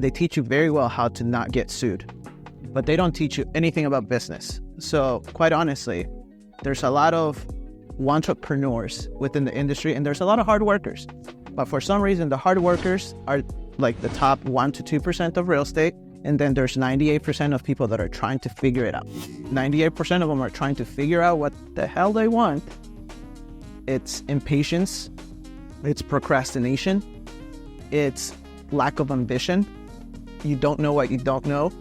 they teach you very well how to not get sued, but they don't teach you anything about business. So quite honestly, there's a lot of entrepreneurs within the industry, and there's a lot of hard workers. But for some reason, the hard workers are like the top 1 to 2% of real estate. And then there's 98% of people that are trying to figure it out. 98% of them are trying to figure out what the hell they want. It's impatience. It's procrastination. It's lack of ambition. You don't know what you don't know.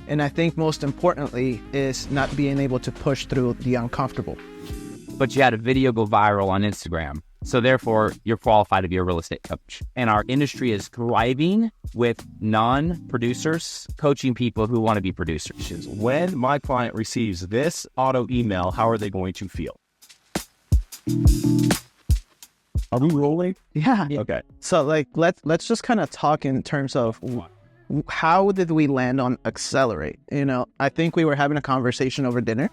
And I think most importantly is not being able to push through the uncomfortable. But you had a video go viral on Instagram. So therefore, you're qualified to be a real estate coach. And our industry is thriving with non-producers coaching people who want to be producers. When my client receives this auto email, how are they going to feel? Are we rolling? Yeah. Okay. So like, let's just kind of talk in terms of how did we land on Accelerate? You know, I think we were having a conversation over dinner,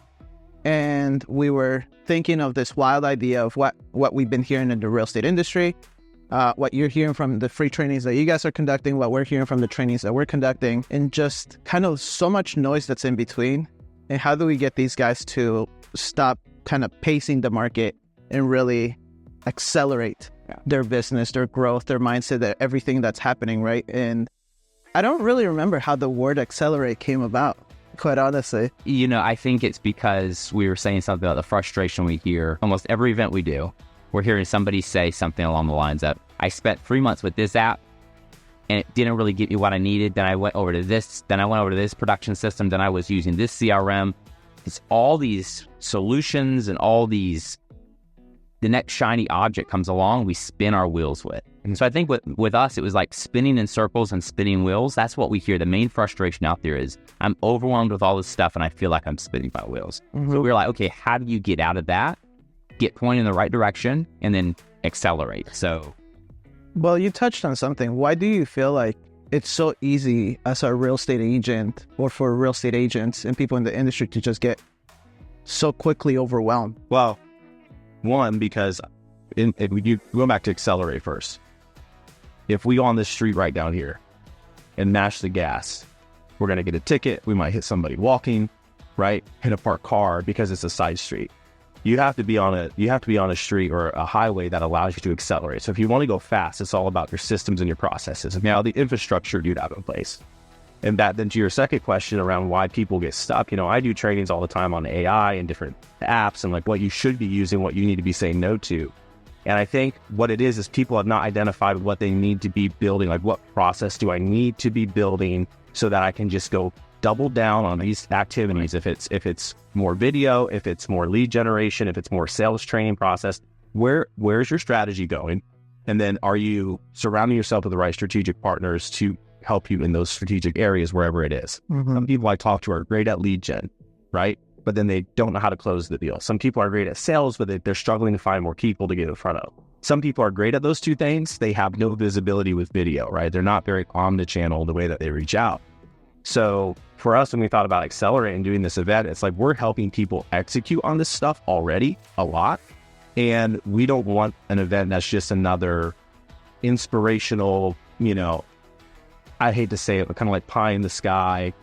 and we were thinking of this wild idea of what we've been hearing in the real estate industry, what you're hearing from the free trainings that you guys are conducting, what we're hearing from the trainings that we're conducting, and just kind of so much noise that's in between. And how do we get these guys to stop kind of pacing the market and really accelerate their business, their growth, their mindset, everything that's happening, right? And I don't really remember how the word accelerate came about, quite honestly. You know, I think it's because we were saying something about the frustration we hear. Almost every event we do, we're hearing somebody say something along the lines of, I spent 3 months with this app and it didn't really get me what I needed. Then I went over to this, then I went over to this production system, then I was using this CRM. It's all these solutions and all these, the next shiny object comes along, we spin our wheels with. And so I think with us, it was like spinning in circles and spinning wheels. That's what we hear. The main frustration out there is I'm overwhelmed with all this stuff and I feel like I'm spinning my wheels. Mm-hmm. So we were like, okay, how do you get out of that, get pointed in the right direction, and then accelerate? So, well, you touched on something. Why do you feel like it's so easy as a real estate agent or for real estate agents and people in the industry to just get so quickly overwhelmed? Well, one, because if we go back to Accelerate first. If we go on this street right down here and mash the gas, we're going to get a ticket. We might hit somebody walking, right? Hit a parked car because it's a side street. You have to be on a street or a highway that allows you to accelerate. So if you want to go fast, it's all about your systems and your processes. And now the infrastructure you'd have in place. And that then to your second question around why people get stuck, you know, I do trainings all the time on AI and different apps and like what you should be using, what you need to be saying no to. And I think what it is people have not identified what they need to be building. Like, what process do I need to be building so that I can just go double down on these activities? If it's more video, if it's more lead generation, if it's more sales training process, where's your strategy going? And then are you surrounding yourself with the right strategic partners to help you in those strategic areas, wherever it is? Mm-hmm. Some people I talk to are great at lead gen, right? But then they don't know how to close the deal. Some people are great at sales, but they're struggling to find more people to get in front of. Some people are great at those two things. They have no visibility with video, right? They're not very omnichannel the way that they reach out. So for us, when we thought about Accelerate and doing this event, it's like we're helping people execute on this stuff already a lot. And we don't want an event that's just another inspirational, you know, I hate to say it, but kind of like pie in the sky.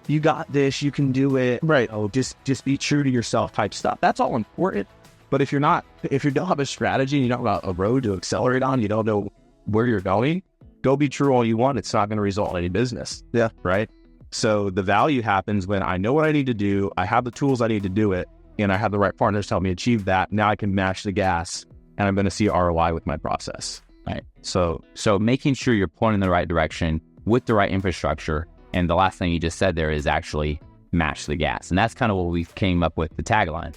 You got this, you can do it. Right. Oh, just be true to yourself type stuff. That's all important. But if you don't have a strategy and you don't have a road to accelerate on, you don't know where you're going, go be true all you want. It's not going to result in any business. Yeah. Right. So the value happens when I know what I need to do. I have the tools I need to do it. And I have the right partners to help me achieve that. Now I can mash the gas and I'm going to see ROI with my process. Right. So making sure you're pointing in the right direction with the right infrastructure. And the last thing you just said there is actually mash the gas. And that's kind of what we came up with, the tagline.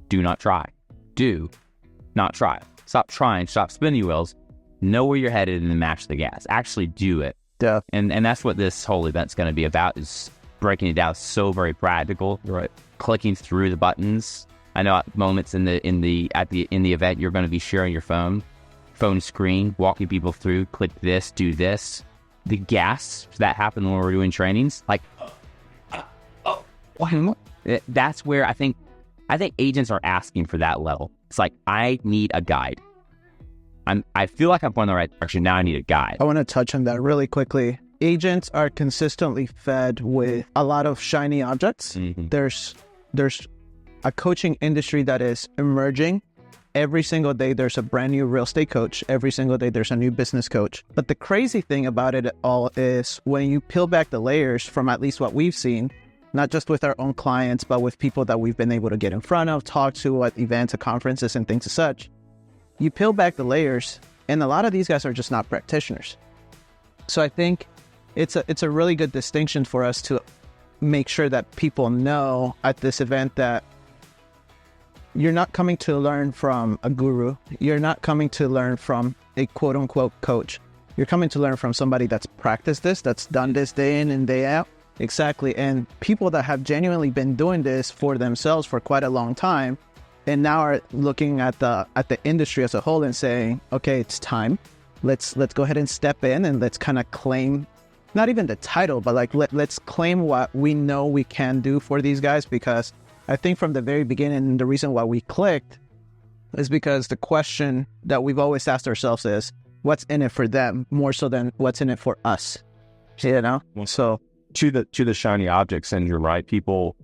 Do not try. Do not try. Stop trying. Stop spinning wheels. Know where you're headed and then mash the gas. Actually do it. Yeah. And that's what this whole event's going to be about, is breaking it down so very practical. Right. Clicking through the buttons. I know at moments in the event you're going to be sharing your phone screen, walking people through, click this, do this. The gas that happened when we were doing trainings, like, that's where I think agents are asking for that level. It's like, I need a guide. I feel like I'm going in the right direction. Now I need a guide. I want to touch on that really quickly. agents are consistently fed with a lot of shiny objects. There's a coaching industry that is emerging. Every single day, there's a brand new real estate coach. Every single day, there's a new business coach. But the crazy thing about it all is when you peel back the layers from at least what we've seen, not just with our own clients, but with people that we've been able to get in front of, talk to at events, at conferences, and things as such, you peel back the layers, and a lot of these guys are just not practitioners. So I think it's a really good distinction for us to make sure that people know at this event that you're not coming to learn from a guru. You're not coming to learn from a quote-unquote coach. You're coming to learn from somebody that's practiced this, that's done this day in and day out. Exactly. And people that have genuinely been doing this for themselves for quite a long time and now are looking at the industry as a whole and saying, okay, it's time. Let's go ahead and step in and let's kind of claim, not even the title, but like let's claim what we know we can do for these guys. Because I think from the very beginning, the reason why we clicked is because the question that we've always asked ourselves is, what's in it for them more so than what's in it for us? You know? So to the shiny objects, and you're right, people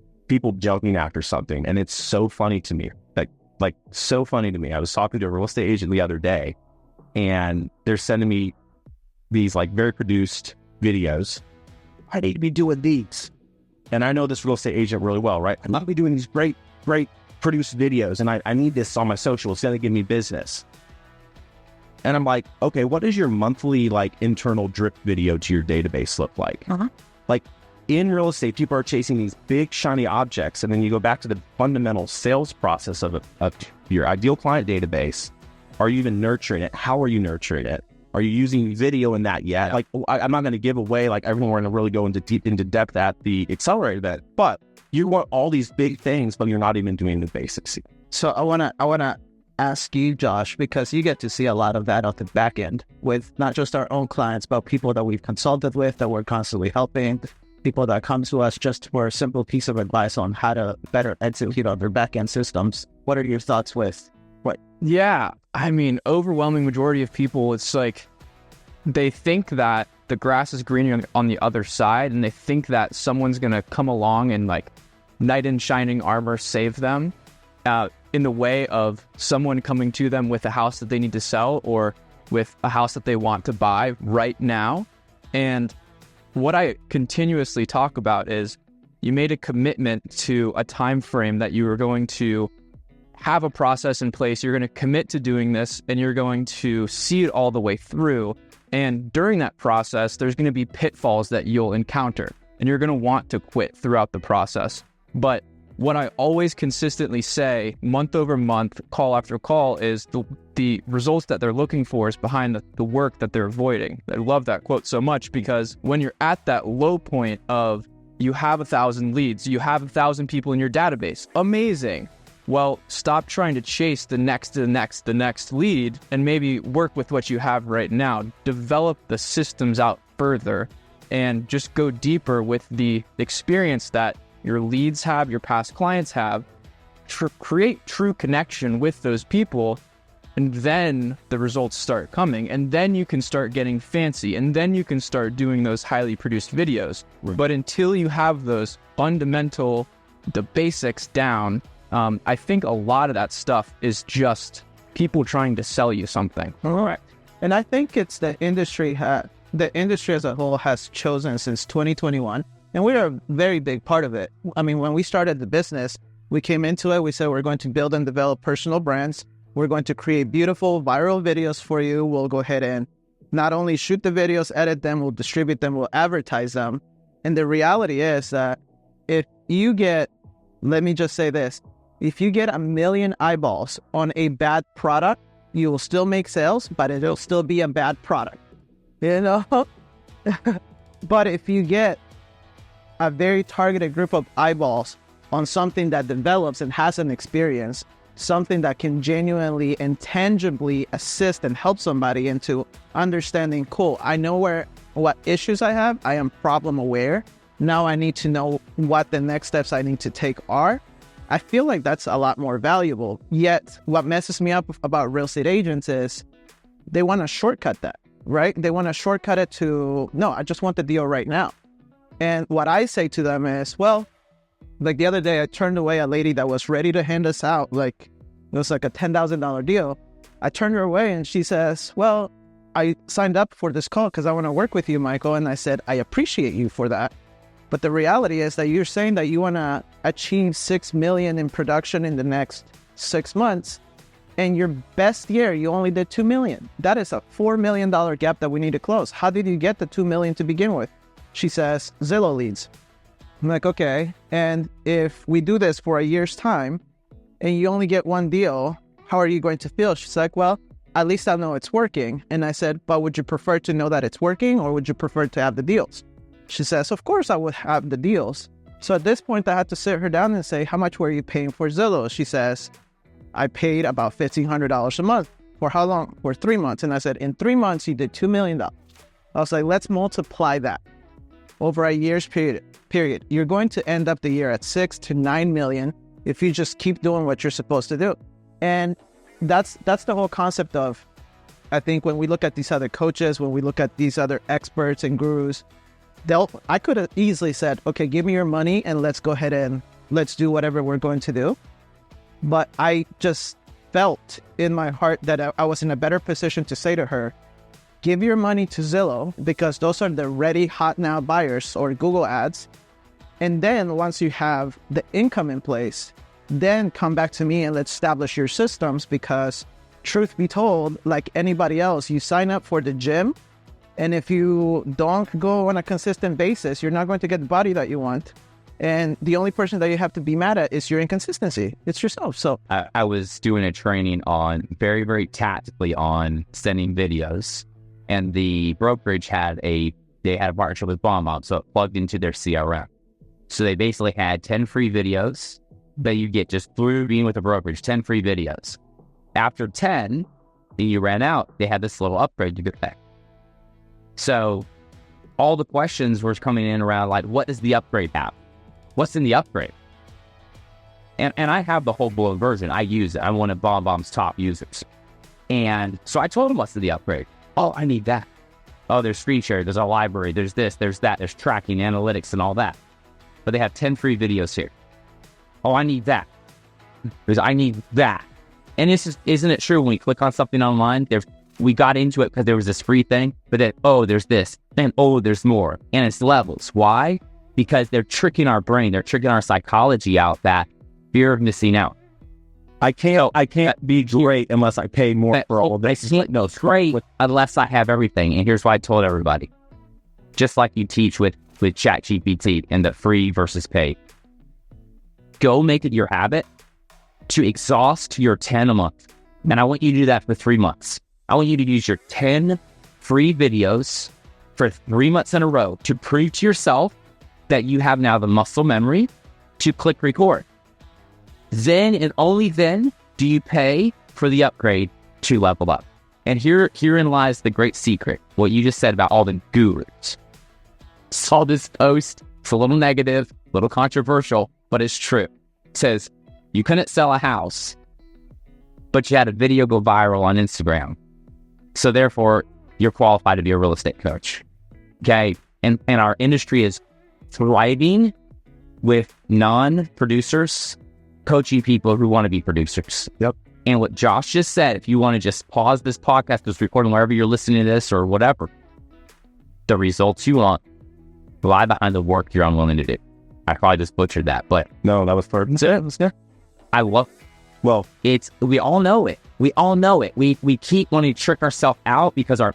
jumping after something. And it's so funny to me, like so funny to me. I was talking to a real estate agent the other day, and they're sending me these like very produced videos. I need to be doing these. And I know this real estate agent really well, right? I'm not be doing these great produced videos, and I need this on my social. It's going to give me business. And I'm like, okay, what does your monthly like internal drip video to your database look like? Like in real estate, people are chasing these big shiny objects, and then you go back to the fundamental sales process of your ideal client database. Are you even nurturing it? How are you nurturing it? Are you using video in that yet? Like, I'm not going to give away, like, everyone, we're going to really go into depth at the accelerator event, but you want all these big things, but you're not even doing the basics. So I want to ask you, Josh, because you get to see a lot of that at the back end with not just our own clients, but people that we've consulted with, that we're constantly helping, people that come to us just for a simple piece of advice on how to better execute on their back end systems. What are your thoughts with what? Yeah, I mean, overwhelming majority of people, it's like they think that the grass is greener on the other side, and they think that someone's going to come along and like knight in shining armor save them in the way of someone coming to them with a house that they need to sell or with a house that they want to buy right now. And what I continuously talk about is you made a commitment to a time frame that you were going to have a process in place. You're going to commit to doing this, and you're going to see it all the way through. And during that process, there's going to be pitfalls that you'll encounter, and you're going to want to quit throughout the process. But what I always consistently say, month over month, call after call, is the results that they're looking for is behind the work that they're avoiding. I love that quote so much, because when you're at that low point of you have 1,000 leads, you have 1,000 people in your database, amazing. Well, stop trying to chase the next lead and maybe work with what you have right now. Develop the systems out further and just go deeper with the experience that your leads have, your past clients have. Create true connection with those people, and then the results start coming, and then you can start getting fancy, and then you can start doing those highly produced videos. Right. But until you have those fundamental, the basics down, I think a lot of that stuff is just people trying to sell you something. Correct. And I think it's the industry as a whole has chosen since 2021, and we're a very big part of it. I mean, when we started the business, we came into it, we said we're going to build and develop personal brands. We're going to create beautiful viral videos for you. We'll go ahead and not only shoot the videos, edit them, we'll distribute them, we'll advertise them. And the reality is that if you get, let me just say this, if you get 1 million eyeballs on a bad product, you will still make sales, but it'll still be a bad product, you know? But if you get a very targeted group of eyeballs on something that develops and has an experience, something that can genuinely and tangibly assist and help somebody into understanding, cool, I know what issues I have, I am problem aware, now I need to know what the next steps I need to take are. I feel like that's a lot more valuable. Yet, what messes me up about real estate agents is they want to shortcut that. right? They want to shortcut it to, no, I just want the deal right now. And what I say to them is, well, like the other day, I turned away a lady that was ready to hand us out. Like, it was like a $10,000 deal. I turned her away and she says, well, I signed up for this call because I want to work with you, Michael. And I said, I appreciate you for that. But the reality is that you're saying that you want to achieve 6 million in production in the next 6 months. And your best year, you only did 2 million. That is a $4 million gap that we need to close. How did you get the 2 million to begin with? She says, Zillow leads. I'm like, okay. And if we do this for a year's time and you only get one deal, how are you going to feel? She's like, well, at least I know it's working. And I said, but would you prefer to know that it's working or would you prefer to have the deals? She says, of course I would have the deals. So at this point, I had to sit her down and say, how much were you paying for Zillow? She says, I paid about $1,500 a month. For how long? For 3 months. And I said, in 3 months, you did $2 million. I was like, let's multiply that over a year's period. You're going to end up the year at 6 to 9 million if you just keep doing what you're supposed to do. And that's the whole concept of, I think when we look at these other coaches, when we look at these other experts and gurus, I could have easily said, okay, give me your money and let's go ahead and let's do whatever we're going to do. But I just felt in my heart that I was in a better position to say to her, give your money to Zillow because those are the ready, hot now buyers or Google ads. And then once you have the income in place, then come back to me and let's establish your systems because truth be told, like anybody else, you sign up for the gym. And if you don't go on a consistent basis, you're not going to get the body that you want. And the only person that you have to be mad at is your inconsistency. It's yourself. So I was doing a training on very, very tactically on sending videos. And the brokerage had a partnership with BombBomb, so it plugged into their CRM. So they basically had 10 free videos that you get just through being with the brokerage, 10 free videos. After 10, and you ran out, they had this little upgrade you could pay. So all the questions were coming in around like, what does the upgrade have? What's in the upgrade? And I have the whole blown version. I use it. I'm one of BombBomb's top users. And so I told him what's in the upgrade. Oh, I need that. Oh, there's screen share, there's a library, there's this, there's that, there's tracking, analytics, and all that. But they have 10 free videos here. Oh, I need that. I need that. And isn't it true when we click on something online, we got into it because there was this free thing, but then, oh, there's this, and oh, there's more. And it's levels. Why? Because they're tricking our brain. They're tricking our psychology out that fear of missing out. I can't be great unless I pay more for all this. I can't be great unless I have everything. And here's why I told everybody. Just like you teach with ChatGPT and the free versus pay. Go make it your habit to exhaust your 10 a month. And I want you to do that for 3 months. I want you to use your 10 free videos for 3 months in a row to prove to yourself that you have now the muscle memory to click record. Then and only then do you pay for the upgrade to level up. And herein lies the great secret. What you just said about all the gurus. Saw this post. It's a little negative, a little controversial, but it's true. It says, you couldn't sell a house, but you had a video go viral on Instagram. So therefore, you're qualified to be a real estate coach. Okay? And our industry is thriving with non-producers coaching people who want to be producers. Yep. And what Josh just said, if you want to just pause this podcast, just recording wherever you're listening to this or whatever, the results you want lie behind the work you're unwilling to do. I probably just butchered that, but no, that was perfect. I love. Well, we all know it. We all know it. We keep wanting to trick ourselves out because our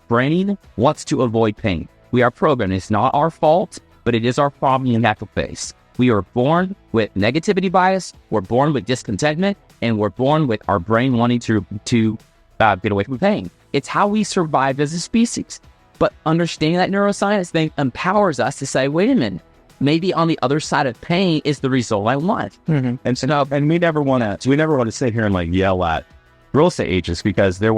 brain wants to avoid pain. We are programmed. It's not our fault, but it is our problem in natural face. We are born with negativity bias. We're born with discontentment, and we're born with our brain wanting to get away from pain. It's how we survive as a species. But understanding that neuroscience thing empowers us to say, wait a minute, maybe on the other side of pain is the result I want. Mm-hmm. And we never want to sit here and like yell at real estate agents because they're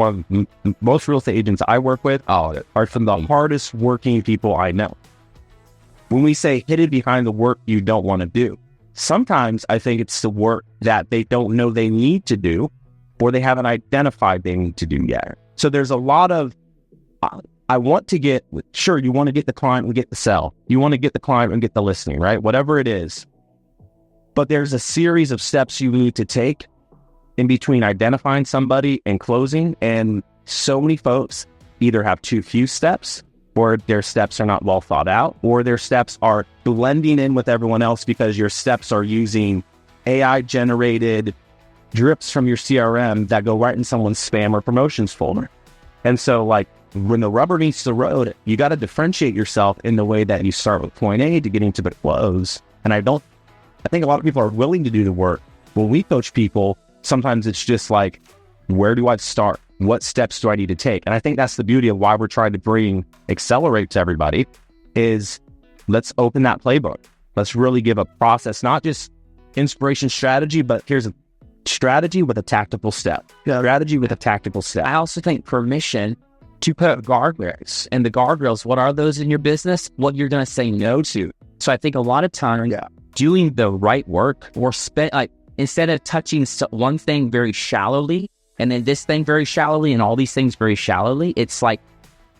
most real estate agents I work with are some of the hardest working people I know. When we say hidden behind the work you don't want to do, sometimes I think it's the work that they don't know they need to do or they haven't identified they need to do yet. So there's a lot of I want to get, sure, you want to get the client and get the sell. You want to get the client and get the listing, right? Whatever it is. But there's a series of steps you need to take in between identifying somebody and closing. And so many folks either have too few steps, or their steps are not well thought out, or their steps are blending in with everyone else because your steps are using AI generated drips from your CRM that go right in someone's spam or promotions folder. And so like, when the rubber meets the road, you got to differentiate yourself in the way that you start with point A to getting to the close. And I think a lot of people are willing to do the work. When we coach people, sometimes it's just like, where do I start? What steps do I need to take? And I think that's the beauty of why we're trying to bring Accelerate to everybody is let's open that playbook. Let's really give a process, not just inspiration strategy, but here's a strategy with a tactical step. Strategy with a tactical step. I also think permission to put guardrails. And the guardrails, what are those in your business? What you're going to say no to. So I think a lot of times doing the right work or instead of touching one thing very shallowly and then this thing very shallowly and all these things very shallowly, it's like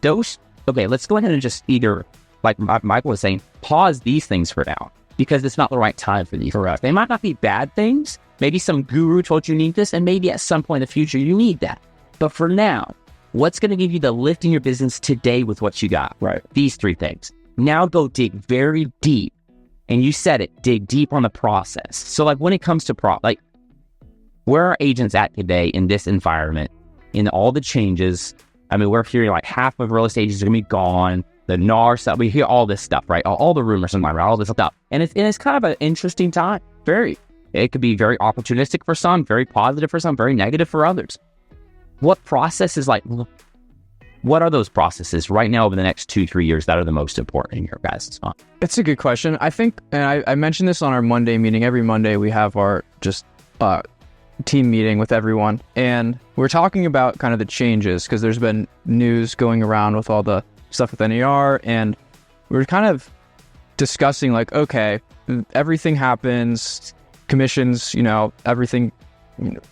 okay, let's go ahead and just either, like Michael was saying, pause these things for now because it's not the right time for these. Correct. They might not be bad things. Maybe some guru told you need this and maybe at some point in the future you need that. But for now, what's going to give you the lift in your business today with what you got? Right. These three things. Now go dig very deep. And you said it, dig deep on the process. So like when it comes to where are agents at today in this environment, in all the changes? I mean, we're hearing like half of real estate agents are going to be gone. The NAR stuff, we hear all this stuff, right? All the rumors and all this stuff. And it's kind of an interesting time. It could be very opportunistic for some, very positive for some, very negative for others. What processes, what are those processes right now over the next 2-3 years that are the most important in your guys' mind? It's a good question. I think, and I mentioned this on our Monday meeting. Every Monday we have our team meeting with everyone. And we're talking about kind of the changes because there's been news going around with all the stuff with NAR. And we're kind of discussing like, okay, everything happens, commissions, everything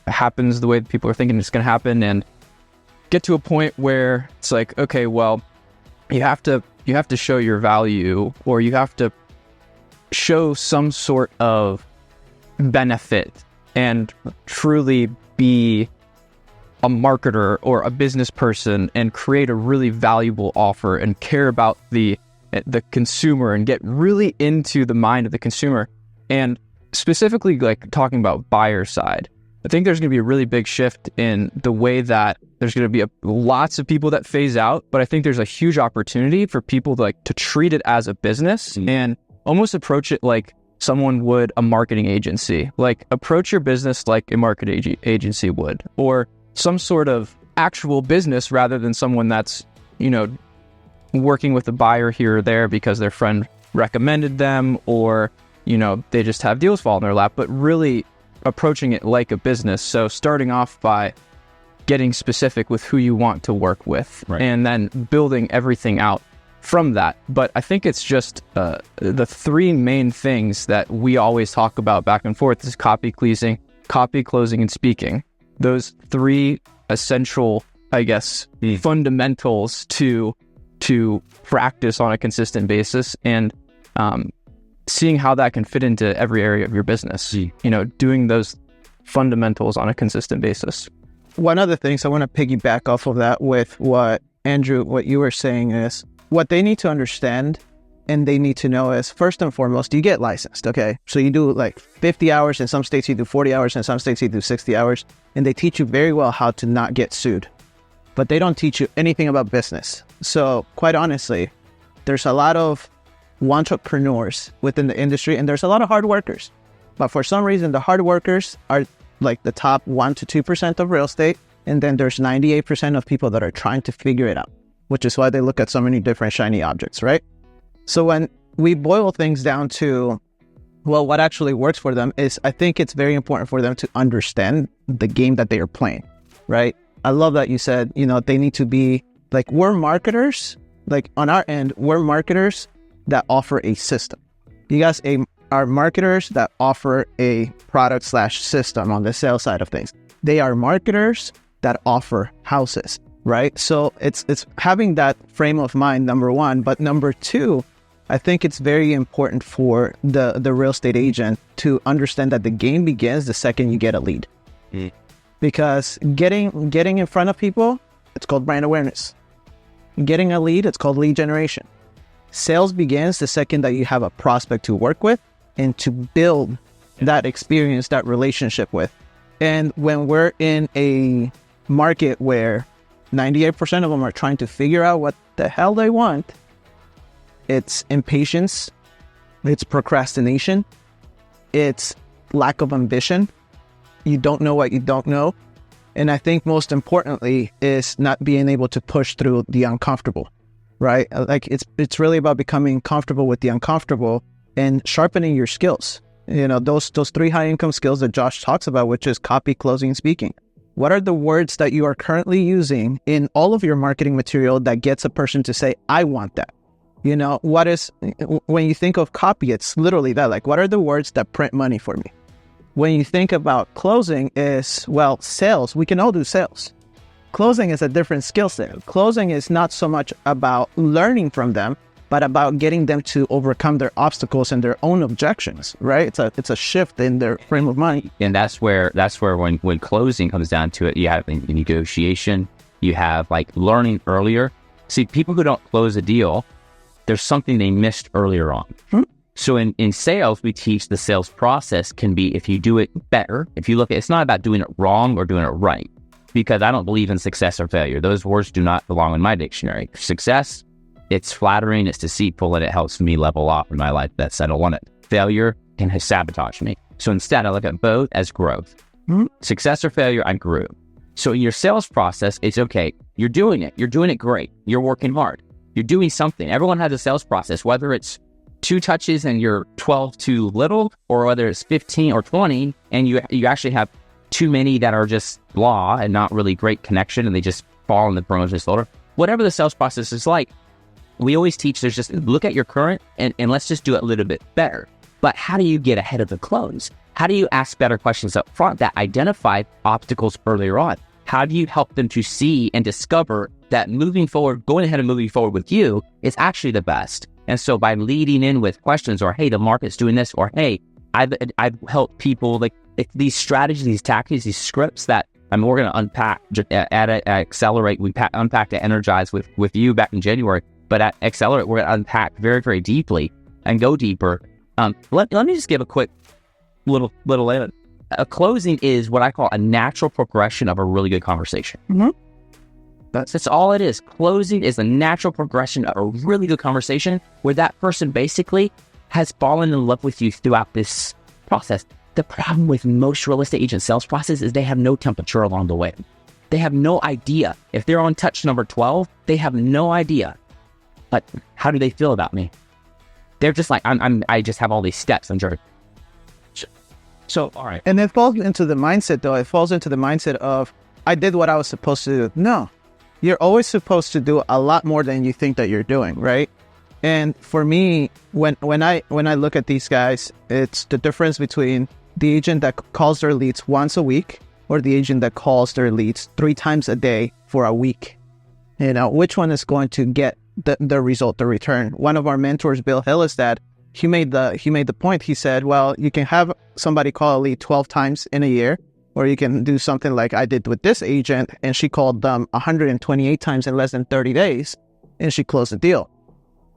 happens the way that people are thinking it's going to happen, and get to a point where it's like, okay, well, you have to show your value, or you have to show some sort of benefit and truly be a marketer or a business person and create a really valuable offer and care about the consumer and get really into the mind of the consumer. And specifically like talking about buyer side, I think there's going to be a really big shift in the way that there's going to be lots of people that phase out, but I think there's a huge opportunity for people to treat it as a business and almost approach it like someone would a marketing agency. Like approach your business like a marketing agency would, or some sort of actual business rather than someone that's, working with a buyer here or there because their friend recommended them, or, they just have deals fall in their lap, but really approaching it like a business. So starting off by getting specific with who you want to work with, right, and then building everything out from that. But I think it's just the three main things that we always talk about back and forth is copy, closing, and speaking. Those three essential, I guess, fundamentals to practice on a consistent basis, and seeing how that can fit into every area of your business. Doing those fundamentals on a consistent basis. One of the things I want to piggyback off of that with what Andrew, what you were saying is what they need to understand and they need to know is, first and foremost, you get licensed, okay? So you do like 50 hours, in some states you do 40 hours, in some states you do 60 hours, and they teach you very well how to not get sued. But they don't teach you anything about business. So quite honestly, there's a lot of entrepreneurs within the industry and there's a lot of hard workers. But for some reason, the hard workers are like the top 1 to 2% of real estate. And then there's 98% of people that are trying to figure it out, which is why they look at so many different shiny objects, right? So when we boil things down to, well, what actually works for them is, I think it's very important for them to understand the game that they are playing, right? I love that you said, they need to be like, we're marketers, like on our end, we're marketers that offer a system. You guys are marketers that offer a product/system on the sales side of things. They are marketers that offer houses. right? So it's having that frame of mind, number one. But number two, I think it's very important for the real estate agent to understand that the game begins the second you get a lead. Because getting in front of people, it's called brand awareness. Getting a lead, it's called lead generation. Sales begins the second that you have a prospect to work with and to build that experience, that relationship with. And when we're in a market where 98% of them are trying to figure out what the hell they want, it's impatience, it's procrastination, it's lack of ambition. You don't know what you don't know. And I think most importantly is not being able to push through the uncomfortable, right? Like it's really about becoming comfortable with the uncomfortable and sharpening your skills. You know, those 3 high income skills that Josh talks about, which is copy, closing, speaking. What are the words that you are currently using in all of your marketing material that gets a person to say, I want that? You know, when you think of copy, it's literally that. Like, what are the words that print money for me? When you think about closing is, well, sales. We can all do sales. Closing is a different skill set. Closing is not so much about learning from them, but about getting them to overcome their obstacles and their own objections, right? It's a shift in their frame of mind. And that's where when closing comes down to it, you have negotiation, you have like learning earlier. See, people who don't close a deal, there's something they missed earlier on. So in sales, we teach the sales process can be, if you do it better, if you look at, it's not about doing it wrong or doing it right, because I don't believe in success or failure. Those words do not belong in my dictionary. Success, it's flattering, it's deceitful, and it helps me level up in my life. I don't want it. Failure can sabotage me. So instead, I look at both as growth. Success or failure, I grew. So in your sales process, it's okay. You're doing it great. You're working hard. You're doing something. Everyone has a sales process, whether it's 2 touches and you're 12 too little, or whether it's 15 or 20 and you actually have too many that are just blah and not really great connection and they just fall in the promotion folder. Whatever the sales process is like, we always teach there's just look at your current and let's just do it a little bit better. But how do you get ahead of the close? How do you ask better questions up front that identify obstacles earlier on? How do you help them to see and discover that going ahead and moving forward with you is actually the best? And so by leading in with questions or, hey, the market's doing this, or, hey, I've helped people, like these strategies, these tactics, these scripts that we're going to unpack at Accelerate. We unpacked at Energize with you back in January. But at Accelerate, we're going to unpack very, very deeply and go deeper. Let me just give a quick little. A closing is what I call a natural progression of a really good conversation. That's all it is. Closing is a natural progression of a really good conversation where that person basically has fallen in love with you throughout this process. The problem with most real estate agent sales process is they have no temperature along the way. They have no idea. If they're on touch number 12, they have no idea. But how do they feel about me? They're just like, I just have all these steps. I'm sure. So, all right. And it falls into the mindset, though. It falls into the mindset of, I did what I was supposed to do. No, you're always supposed to do a lot more than you think that you're doing, right? And for me, when I look at these guys, it's the difference between the agent that calls their leads once a week or the agent that calls their leads 3 times a day for a week. You know, which one is going to get the result, the return? One of our mentors, Bill Hillestad, he made the point. He said, well, you can have somebody call a lead 12 times in a year, or you can do something like I did with this agent, and she called them 128 times in less than 30 days, and she closed the deal.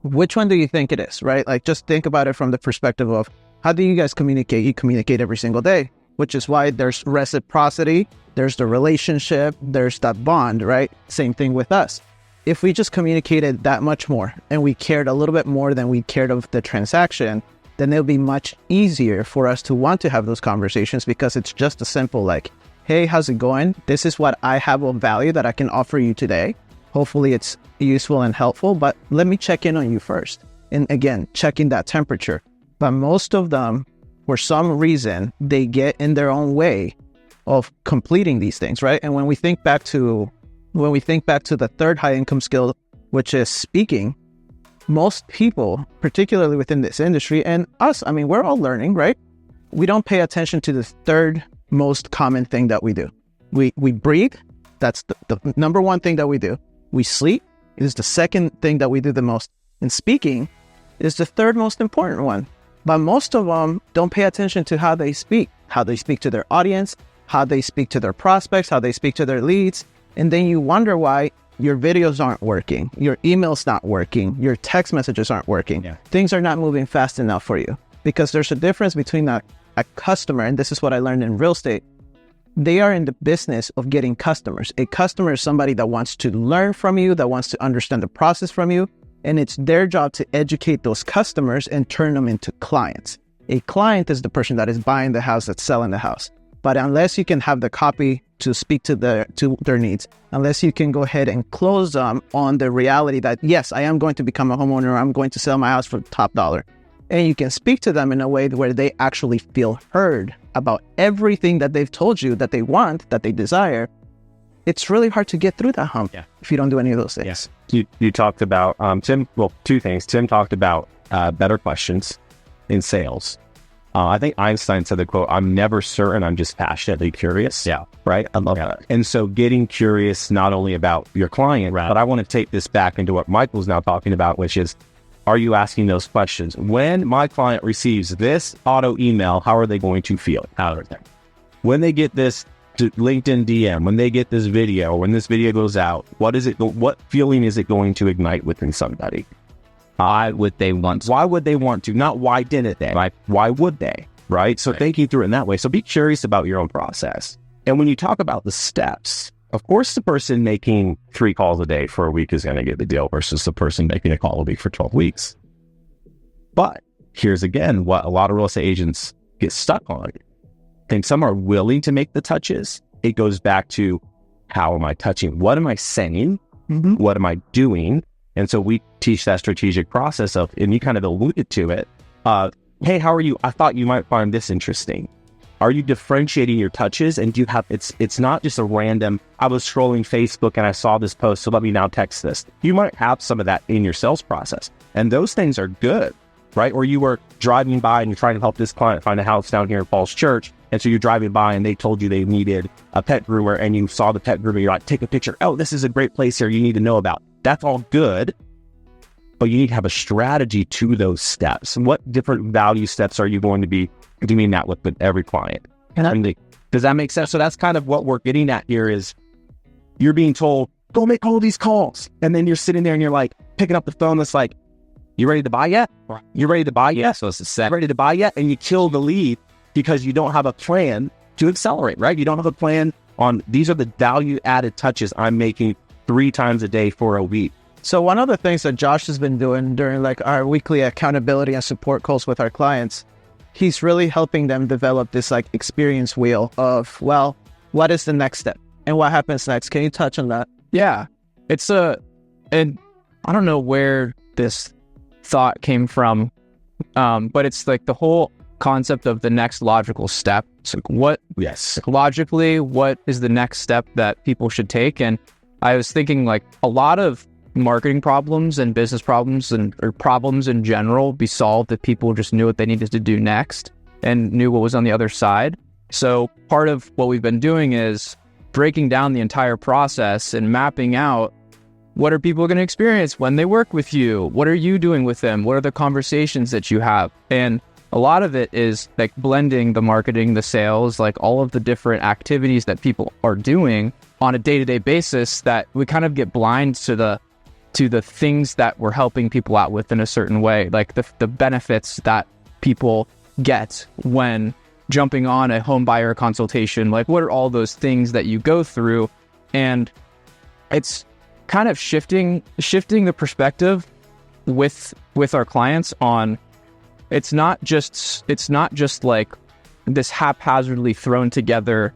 Which one do you think it is, right? Like, just think about it from the perspective of, how do you guys communicate? You communicate every single day, which is why there's reciprocity, there's the relationship, there's that bond, right? Same thing with us. If we just communicated that much more and we cared a little bit more than we cared of the transaction, then it'll be much easier for us to want to have those conversations, because it's just a simple like, hey, how's it going? This is what I have of value that I can offer you today. Hopefully it's useful and helpful, but let me check in on you first. And again, checking that temperature. But most of them, for some reason, they get in their own way of completing these things, right? And when we think back to the third high income skill, which is speaking, most people, particularly within this industry, and us, I mean, we're all learning, right? We don't pay attention to the third most common thing that we do. We breathe That's the number one thing that we do. We sleep is the second thing that we do the most. And speaking is the third most important one. But most of them don't pay attention to how they speak to their audience, how they speak to their prospects, how they speak to their leads. And then you wonder why your videos aren't working, your email's not working, your text messages aren't working. Yeah. Things are not moving fast enough for you. Because there's a difference between a customer, and this is what I learned in real estate. They are in the business of getting customers. A customer is somebody that wants to learn from you, that wants to understand the process from you, and it's their job to educate those customers and turn them into clients. A client is the person that is buying the house, that's selling the house. But unless you can have the copy to speak to their needs, unless you can go ahead and close them on the reality that, yes, I am going to become a homeowner, I'm going to sell my house for top dollar. And you can speak to them in a way where they actually feel heard about everything that they've told you that they want, that they desire. It's really hard to get through that hump if you don't do any of those things. Yes. You talked about, Tim, well, two things. Tim talked about better questions in sales. I think Einstein said the quote, "I'm never certain, I'm just passionately curious." Yeah. Right? I love that. And so getting curious not only about your client, but I want to take this back into what Michael's now talking about, which is, are you asking those questions? When my client receives this auto email, how are they going to feel? When they get this LinkedIn DM, when they get this video, when this video goes out, what feeling is it going to ignite within somebody? Why would they want to? Why would they want to? Not why didn't they? Right. Why would they? Right. So thinking through it in that way. So be curious about your own process. And when you talk about the steps, of course, the person making 3 calls a day for a week is going to get the deal versus the person making a call a week for 12 weeks. But here's again what a lot of real estate agents get stuck on. I think some are willing to make the touches. It goes back to, how am I touching? What am I saying? Mm-hmm. What am I doing? And so we teach that strategic process of, and you kind of alluded to it. Hey, how are you? I thought you might find this interesting. Are you differentiating your touches? And do you have, it's not just a random, I was scrolling Facebook and I saw this post, so let me now text this. You might have some of that in your sales process. And those things are good, right? Or you were driving by and you're trying to help this client find a house down here in Falls Church. And so you're driving by and they told you they needed a pet groomer, and you saw the pet groomer. You're like, take a picture. Oh, this is a great place here you need to know about. That's all good. But you need to have a strategy to those steps. And what different value steps are you going to be doing that with every client? Does that make sense? So that's kind of what we're getting at here is, you're being told, go make all these calls. And then you're sitting there and you're like, picking up the phone. That's like, you ready to buy yet? You ready to buy yet? So it's a set. Ready to buy yet? And you kill the lead because you don't have a plan to accelerate, right? You don't have a plan on, these are the value added touches I'm making 3 times a day for a week. So one of the things that Josh has been doing during like our weekly accountability and support calls with our clients, he's really helping them develop this like experience wheel of, well, what is the next step and what happens next? Can you touch on that? Yeah, and I don't know where this thought came from, but it's like the whole concept of the next logical step. So logically, what is the next step that people should take? And I was thinking like a lot of marketing problems and business problems or problems in general be solved if people just knew what they needed to do next and knew what was on the other side. So part of what we've been doing is breaking down the entire process and mapping out, what are people going to experience when they work with you? What are you doing with them? What are the conversations that you have? And a lot of it is like blending the marketing, the sales, like all of the different activities that people are doing on a day-to-day basis, that we kind of get blind to the things that we're helping people out with in a certain way, like the benefits that people get when jumping on a home buyer consultation. Like, what are all those things that you go through? And it's kind of shifting the perspective with our clients on, it's not just like this haphazardly thrown together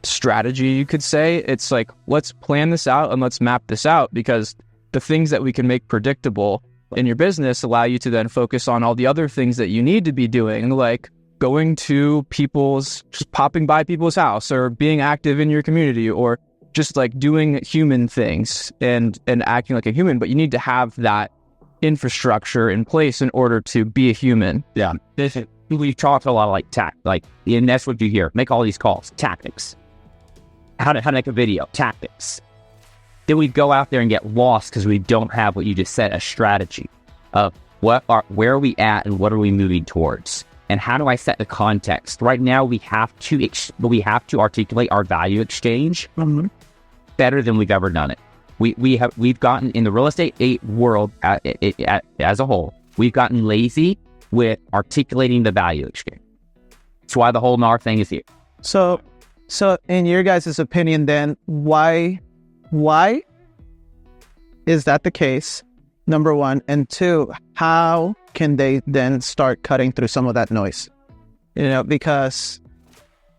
strategy, you could say. It's like, let's plan this out and let's map this out, because the things that we can make predictable in your business allow you to then focus on all the other things that you need to be doing, like going to just popping by people's house, or being active in your community, or just like doing human things and acting like a human. But you need to have that infrastructure in place in order to be a human. Yeah. We talked a lot of like and that's what you hear. Make all these calls, tactics. how to make a video, tactics. Then we go out there and get lost because we don't have what you just said, a strategy of where are we at and what are we moving towards, and how do I set the context? Right now, we have to articulate our value exchange better than we've ever done it. We've gotten in the real estate world as a whole. We've gotten lazy with articulating the value exchange. That's why the whole NAR thing is here. So in your guys' opinion, then why is that the case? Number one, and two, how can they then start cutting through some of that noise? Because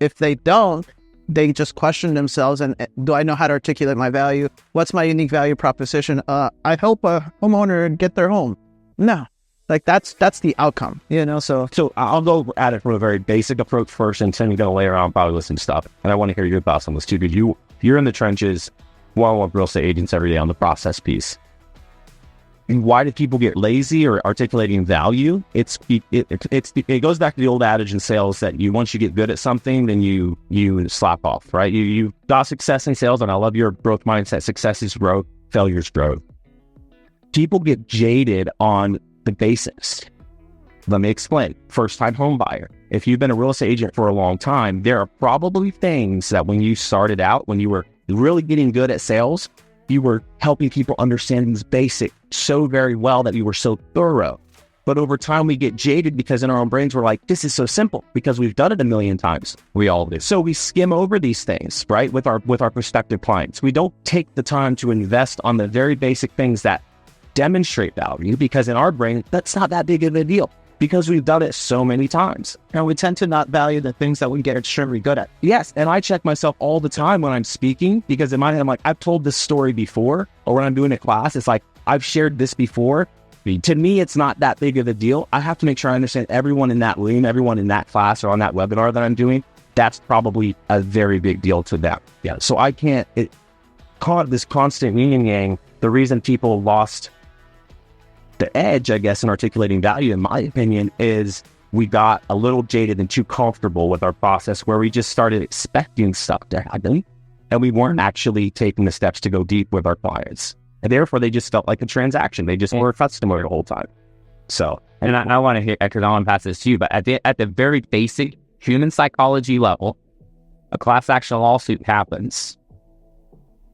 if they don't, they just question themselves. And do I know how to articulate my value? What's my unique value proposition? I help a homeowner get their home. No, like that's the outcome, So I'll go at it from a very basic approach first, and then we're going to layer on probably with some stuff. And I want to hear your thoughts on this too, because you're in the trenches, one-on-one real estate agents every day on the process piece. And why do people get lazy or articulating value? It goes back to the old adage in sales that once you get good at something, then you slap off, right? You got success in sales, and I love your growth mindset. Success is growth, failure is growth. People get jaded on the basics. Let me explain. First-time home buyer. If you've been a real estate agent for a long time, there are probably things that when you started out, when you were really getting good at sales, you were helping people understand these basics so very well that you were so thorough. But over time, we get jaded because in our own brains, we're like, this is so simple because we've done it a million times. We all do. So we skim over these things, right, with our prospective clients. We don't take the time to invest on the very basic things that demonstrate value, because in our brain, that's not that big of a deal because we've done it so many times. And we tend to not value the things that we get extremely good at. Yes, and I check myself all the time when I'm speaking, because in my head, I'm like, I've told this story before, or when I'm doing a class, it's like, I've shared this before. To me, it's not that big of a deal. I have to make sure I understand everyone in that room, everyone in that class or on that webinar that I'm doing. That's probably a very big deal to them. Yeah. So I can't, this constant yin and yang, the reason people lost the edge, I guess, in articulating value, in my opinion, is we got a little jaded and too comfortable with our process, where we just started expecting stuff to happen and we weren't actually taking the steps to go deep with our clients. And therefore, they just felt like a transaction. They just were a customer the whole time. So, and I want to hear, because I want to pass this to you, but at the very basic human psychology level, a class action lawsuit happens.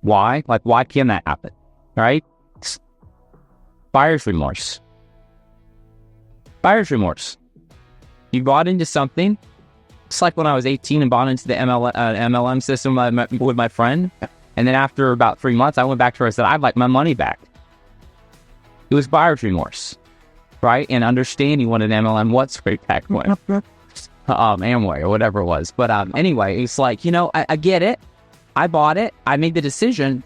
Why? Like, why can that happen? Right? Buyer's remorse. Buyer's remorse. You bought into something. It's like when I was 18 and bought into the MLM system with my friend. And then after about 3 months, I went back to her and said, I'd like my money back. It was buyer's remorse, right? And understanding what an MLM was way back when. Amway or whatever it was. But anyway, it's like, I get it. I bought it. I made the decision.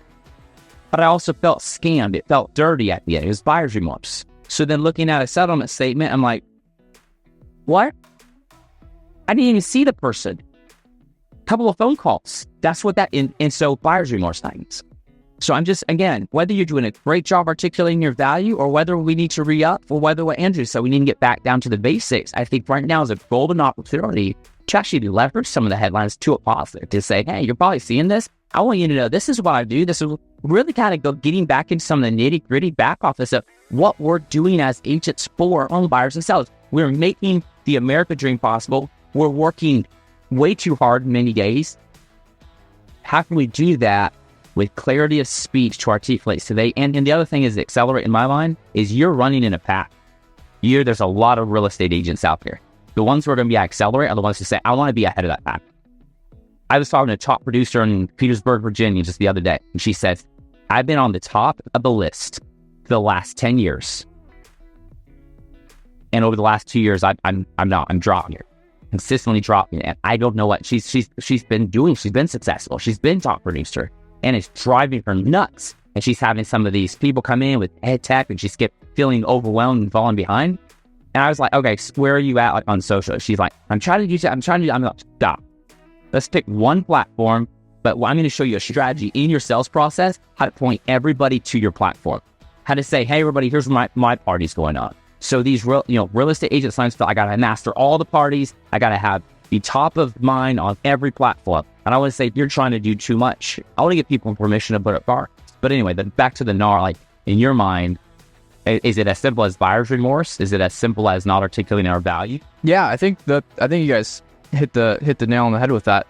But I also felt scammed. It felt dirty at the end. It was buyer's remorse. So then looking at a settlement statement, I'm like, what? I didn't even see the person. Couple of phone calls. That's what that, and so buyer's remorse things. So I'm just, again, whether you're doing a great job articulating your value or whether we need to re-up, or whether what Andrew said, we need to get back down to the basics. I think right now is a golden opportunity to actually leverage some of the headlines to a positive, to say, hey, you're probably seeing this. I want you to know this is what I do. This is really kind of getting back into some of the nitty gritty back office of what we're doing as agents for home buyers and sellers. We're making the America dream possible. We're working way too hard many days. How can we do that with clarity of speech to articulate today? And the other thing is accelerate in my mind is you're running in a path. There's a lot of real estate agents out there. The ones who are going to be accelerate are the ones who say, I want to be ahead of that path. I was talking to a top producer in Petersburg, Virginia just the other day, and she said, I've been on the top of the list for the last 10 years. And over the last 2 years, I'm dropping it. Consistently dropping it. And I don't know what she's been doing. She's been successful. She's been top producer, and it's driving her nuts. And she's having some of these people come in with head tech, and she's feeling overwhelmed and falling behind. And I was like, okay, where are you at on social? She's like, I'm like, stop. Let's pick one platform, but I'm going to show you a strategy in your sales process, how to point everybody to your platform. How to say, hey, everybody, here's my party's going on. So these real estate agent signs feel I got to master all the parties. I got to have be top of mind on every platform. And I want to say you're trying to do too much. I want to give people permission to put it far. But anyway, then back to the NAR, like in your mind, is it as simple as buyer's remorse? Is it as simple as not articulating our value? Yeah, I think you guys hit the nail on the head with that.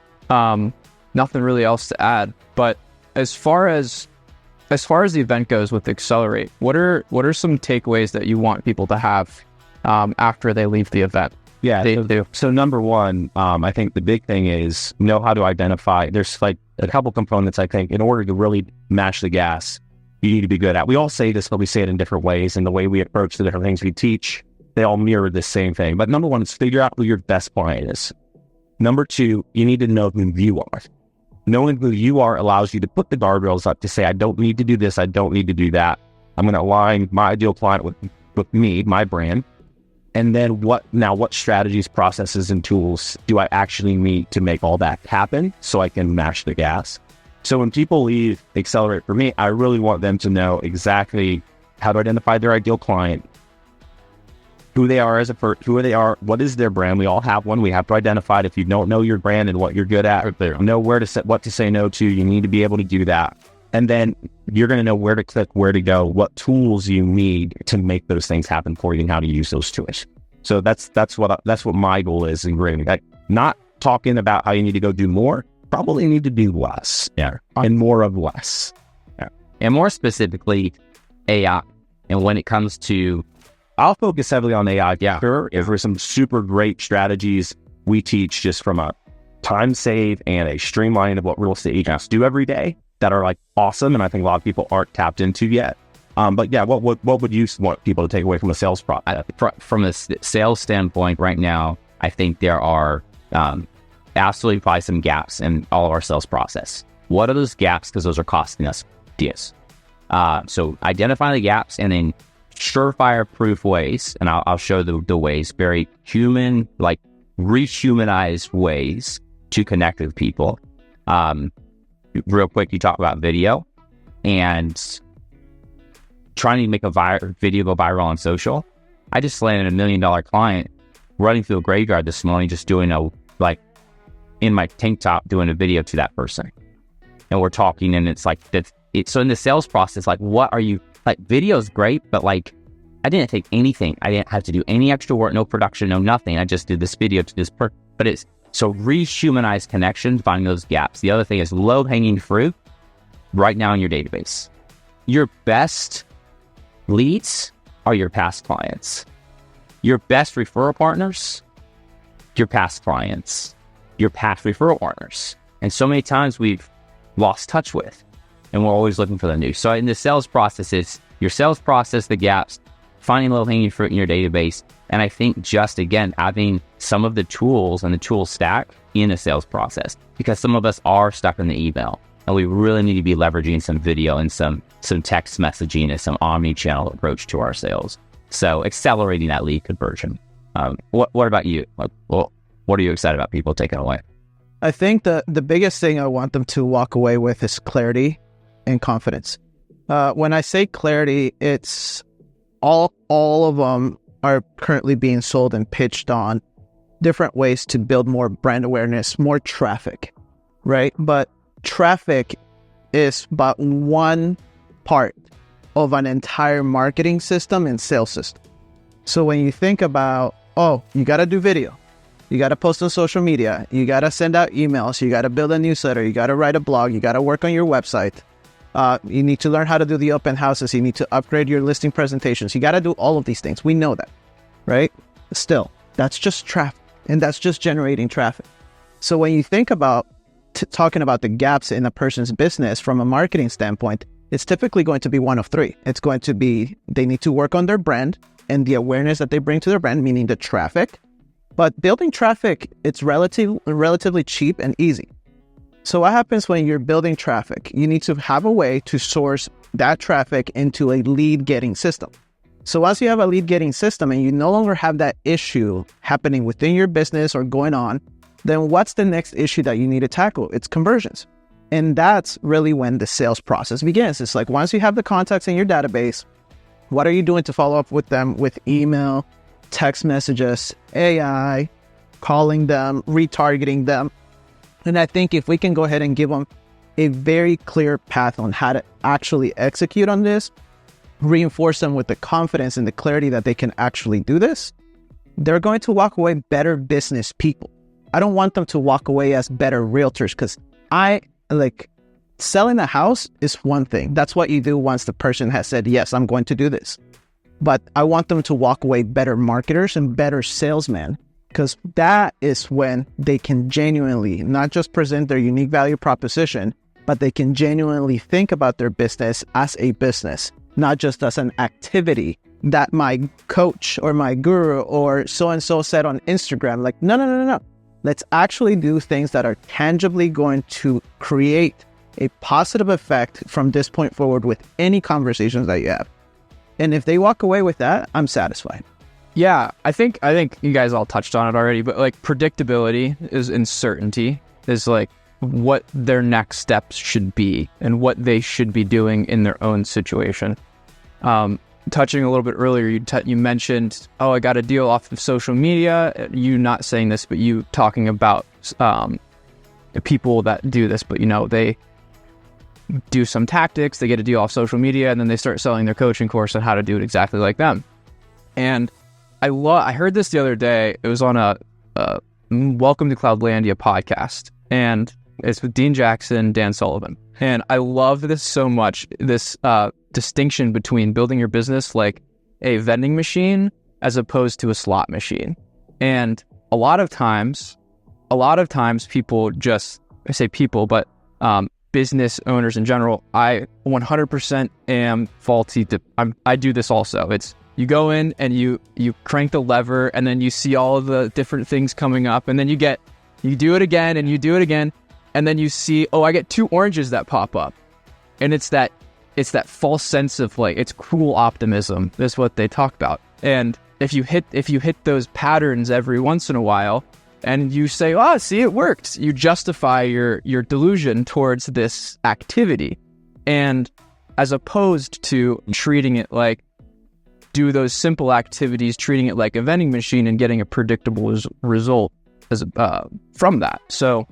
Nothing really else to add. But as far as the event goes with Accelerate, what are some takeaways that you want people to have after they leave the event? Yeah. So number one, I think the big thing is know how to identify. There's like a couple components, I think, in order to really mash the gas, you need to be good at. We all say this, but we say it in different ways. And the way we approach the different things we teach, they all mirror the same thing. But number one is figure out who your best client is. Number two, you need to know who you are. Knowing who you are allows you to put the guardrails up to say, I don't need to do this. I don't need to do that. I'm going to align my ideal client with me, my brand. And then what strategies, processes, and tools do I actually need to make all that happen so I can mash the gas? So when people leave Accelerate for me, I really want them to know exactly how to identify their ideal client, who they are what is their brand. We all have one. We have to identify it. If you don't know your brand and what you're good at, know what to say no to. You need to be able to do that. And then you're going to know where to click, where to go, what tools you need to make those things happen for you, and how to use those tools. So that's what my goal is in grading. Like, not talking about how you need to go do more, probably need to do less. Yeah. And more of less. Yeah. And more specifically, AI. And when it comes to, I'll focus heavily on AI. Yeah. Sure. If there's some super great strategies we teach just from a time save and a streamlining of what real estate agents do every day, that are like awesome, and I think a lot of people aren't tapped into yet. But yeah, what would you want people to take away from a sales process? From a sales standpoint, right now, I think there are absolutely probably some gaps in all of our sales process. What are those gaps? Because those are costing us deals. So identify the gaps, and then surefire proof ways, and I'll show the ways, very human, like rehumanized ways to connect with people. Real quick, you talk about video and trying to make a video go viral on social. I just landed $1 million client running through a graveyard this morning, just doing in my tank top, doing a video to that person. And we're talking, and it's like, so in the sales process, like, what are you, like, video's great, but like, I didn't take anything. I didn't have to do any extra work, no production, no nothing. I just did this video to this person, but it's, so rehumanize connections, finding those gaps. The other thing is low-hanging fruit right now in your database. Your best leads are your past clients. Your best referral partners, your past clients, your past referral partners. And so many times we've lost touch with, and we're always looking for the new. So in the sales process, it's your sales process, the gaps, finding low-hanging fruit in your database. And I think just, again, having some of the tools and the tool stack in a sales process, because some of us are stuck in the email, and we really need to be leveraging some video and some text messaging and some omni-channel approach to our sales. So accelerating that lead conversion. What about you? What are you excited about people taking away? I think the biggest thing I want them to walk away with is clarity and confidence. When I say clarity, it's all of them are currently being sold and pitched on different ways to build more brand awareness, more traffic, right? But traffic is but one part of an entire marketing system and sales system. So when you think about, you got to do video, you got to post on social media, you got to send out emails, you got to build a newsletter, you got to write a blog, you got to work on your website. You need to learn how to do the open houses. You need to upgrade your listing presentations. You got to do all of these things. We know that, right? Still, that's just traffic, and that's just generating traffic. So when you think about talking about the gaps in a person's business from a marketing standpoint, it's typically going to be one of three. It's going to be they need to work on their brand and the awareness that they bring to their brand, meaning the traffic. But building traffic, it's relatively cheap and easy. So what happens when you're building traffic? You need to have a way to source that traffic into a lead getting system. So once you have a lead getting system and you no longer have that issue happening within your business or going on, then what's the next issue that you need to tackle? It's conversions. And that's really when the sales process begins. It's like, once you have the contacts in your database, what are you doing to follow up with them with email, text messages, AI, calling them, retargeting them. And I think if we can go ahead and give them a very clear path on how to actually execute on this, reinforce them with the confidence and the clarity that they can actually do this, they're going to walk away better business people. I don't want them to walk away as better realtors, because selling a house is one thing. That's what you do once the person has said, yes, I'm going to do this. But I want them to walk away better marketers and better salesmen, because that is when they can genuinely not just present their unique value proposition, but they can genuinely think about their business as a business, not just as an activity that my coach or my guru or so-and-so said on Instagram. Like, no. Let's actually do things that are tangibly going to create a positive effect from this point forward with any conversations that you have. And if they walk away with that, I'm satisfied. Yeah, I think you guys all touched on it already, but like predictability is uncertainty is like what their next steps should be and what they should be doing in their own situation. Touching a little bit earlier, you mentioned, I got a deal off of social media. You not saying this, but you talking about people that do this, but they do some tactics, they get a deal off social media, and then they start selling their coaching course on how to do it exactly like them. And I heard this the other day. It was on a Welcome to Cloudlandia podcast, and it's with Dean Jackson, Dan Sullivan. And I love this so much, this distinction between building your business like a vending machine as opposed to a slot machine. And a lot of times people business owners in general, I 100% am faulty I do this also. It's you go in and you crank the lever, and then you see all of the different things coming up, and then you do it again, and you do it again, and then you see, I get 2 oranges that pop up. And it's that false sense of like, it's cruel optimism. That's what they talk about. And if you hit those patterns every once in a while, and you say, see, it worked, you justify your delusion towards this activity. And as opposed to treating it like, do those simple activities, treating it like a vending machine and getting a predictable result from that. So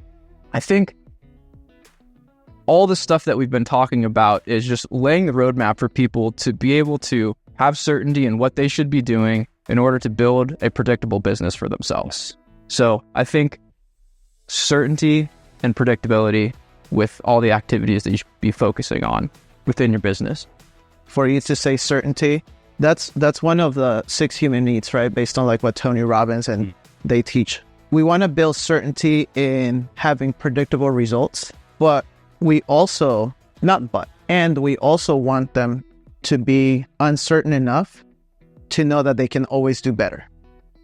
I think all the stuff that we've been talking about is just laying the roadmap for people to be able to have certainty in what they should be doing in order to build a predictable business for themselves. So I think certainty and predictability with all the activities that you should be focusing on within your business. For you to say certainty, that's one of the 6 human needs, right? Based on like what Tony Robbins and they teach. We want to build certainty in having predictable results, but we also want them to be uncertain enough to know that they can always do better.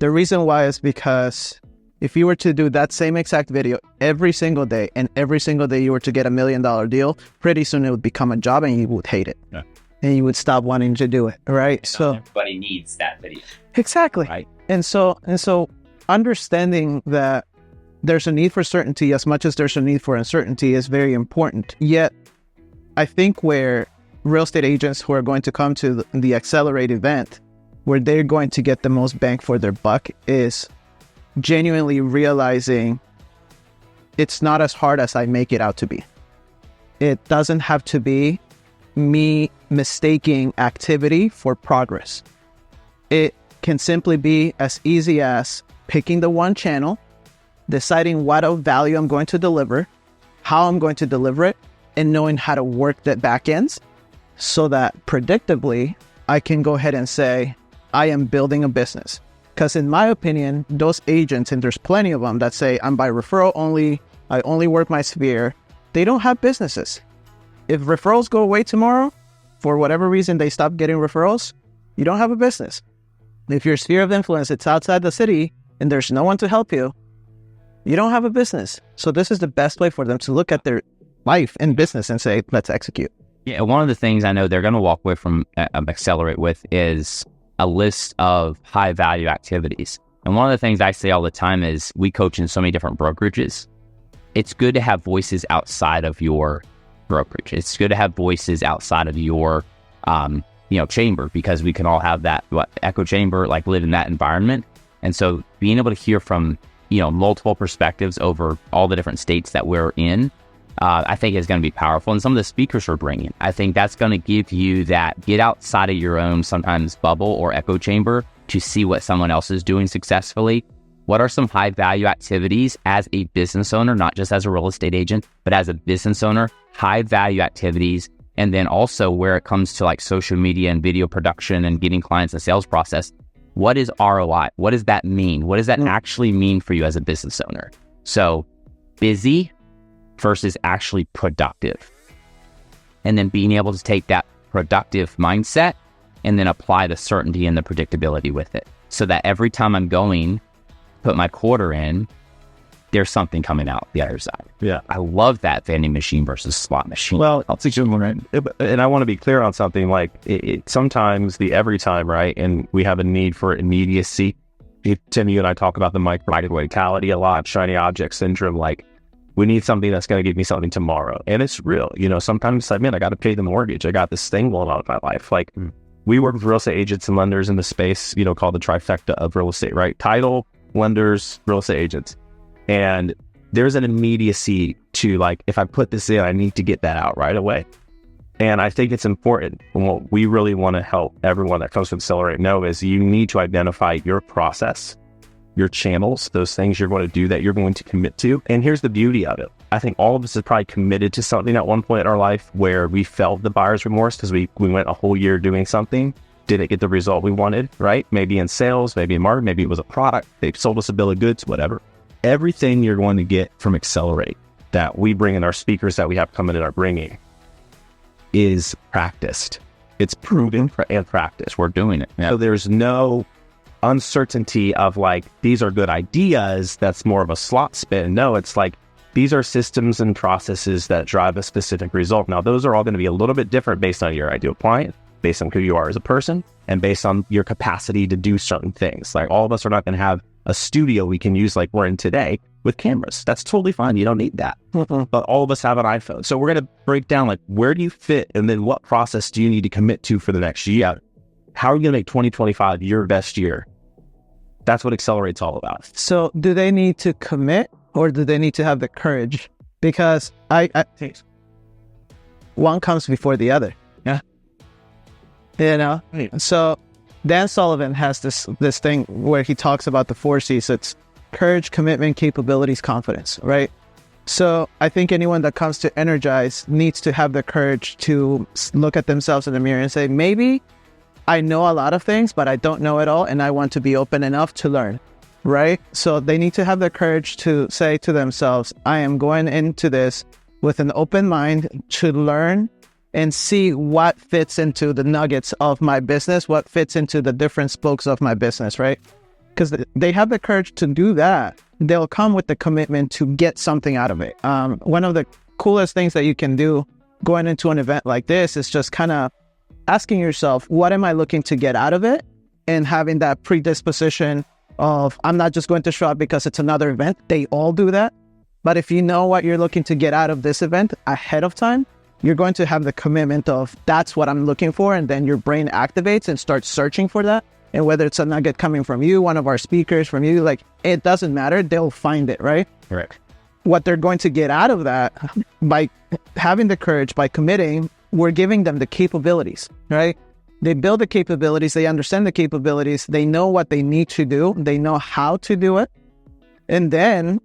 The reason why is because if you were to do that same exact video every single day, and every single day you were to get $1 million deal, pretty soon it would become a job and you would hate it. Yeah. And you would stop wanting to do it, right? So everybody needs that video. Exactly. Right. And so understanding that there's a need for certainty as much as there's a need for uncertainty is very important. Yet, I think where real estate agents who are going to come to the Accelerate event, where they're going to get the most bang for their buck, is genuinely realizing it's not as hard as I make it out to be. It doesn't have to be me mistaking activity for progress. It can simply be as easy as picking the one channel, deciding what value I'm going to deliver, how I'm going to deliver it, and knowing how to work the back ends so that predictably I can go ahead and say, I am building a business. Because in my opinion, those agents, and there's plenty of them that say, I'm by referral only, I only work my sphere, they don't have businesses. If referrals go away tomorrow, for whatever reason they stop getting referrals, you don't have a business. If your sphere of influence, it's outside the city and there's no one to help you, you don't have a business. So this is the best way for them to look at their life and business and say, let's execute. Yeah, one of the things I know they're going to walk away from Accelerate with is a list of high value activities. And one of the things I say all the time is we coach in so many different brokerages. It's good to have voices outside of your brokerage. It's good to have voices outside of your, chamber, because we can all have that echo chamber, like live in that environment. And so being able to hear from multiple perspectives over all the different states that we're in, I think is going to be powerful. And some of the speakers we're bringing, I think that's going to give you that get outside of your own sometimes bubble or echo chamber to see what someone else is doing successfully. What are some high value activities as a business owner, not just as a real estate agent, but as a business owner, high value activities. And then also where it comes to like social media and video production and getting clients and sales process, what is ROI? What does that mean? What does that actually mean for you as a business owner? So busy versus actually productive. And then being able to take that productive mindset and then apply the certainty and the predictability with it. So that every time I'm going, put my quarter in, there's something coming out the other side. Yeah. I love that vending machine versus slot machine. Well, I'll teach you one, right? And I want to be clear on something like sometimes the every time, right? And we have a need for immediacy. Tim, you and I talk about the microwavicality a lot, shiny object syndrome. Like we need something that's going to give me something tomorrow. And it's real. Sometimes I got to pay the mortgage. I got this thing going on in my life. Like we work with real estate agents and lenders in the space, called the trifecta of real estate, right? Title, lenders, real estate agents. And there's an immediacy to like, if I put this in, I need to get that out right away. And I think it's important. And what we really want to help everyone that comes to Accelerate know is you need to identify your process, your channels, those things you're going to do that you're going to commit to. And here's the beauty of it. I think all of us have probably committed to something at one point in our life where we felt the buyer's remorse because we went a whole year doing something, didn't get the result we wanted, right? Maybe in sales, maybe in marketing, maybe it was a product. They sold us a bill of goods, whatever. Everything you're going to get from Accelerate that we bring in, our speakers that we have coming in are bringing, is practiced. It's proven and practiced. We're doing it. Yeah. So there's no uncertainty of like, these are good ideas. That's more of a slot spin. No, it's like, these are systems and processes that drive a specific result. Now, those are all going to be a little bit different based on your ideal client, based on who you are as a person, and based on your capacity to do certain things. Like all of us are not going to have a studio we can use like we're in today with cameras. That's totally fine. You don't need that. But all of us have an iPhone. So we're going to break down like, where do you fit? And then what process do you need to commit to for the next year? How are you going to make 2025 your best year? That's what Accelerate's all about. So do they need to commit or do they need to have the courage? Because one comes before the other. Yeah. So Dan Sullivan has this thing where he talks about the 4 C's. It's courage, commitment, capabilities, confidence, right? So I think anyone that comes to Energize needs to have the courage to look at themselves in the mirror and say, maybe I know a lot of things, but I don't know it all, and I want to be open enough to learn, right? So they need to have the courage to say to themselves, I am going into this with an open mind to learn and see what fits into the nuggets of my business, what fits into the different spokes of my business, right? Because they have the courage to do that. They'll come with the commitment to get something out of it. One of the coolest things that you can do going into an event like this is just kind of asking yourself, what am I looking to get out of it? And having that predisposition of, I'm not just going to show up because it's another event. They all do that. But if you know what you're looking to get out of this event ahead of time, you're going to have the commitment of, that's what I'm looking for. And then your brain activates and starts searching for that. And whether it's a nugget coming from you, one of our speakers, from you, like, it doesn't matter. They'll find it, right? Correct. What they're going to get out of that by having the courage, by committing, we're giving them the capabilities, right? They build the capabilities. They understand the capabilities. They know what they need to do. They know how to do it. And then,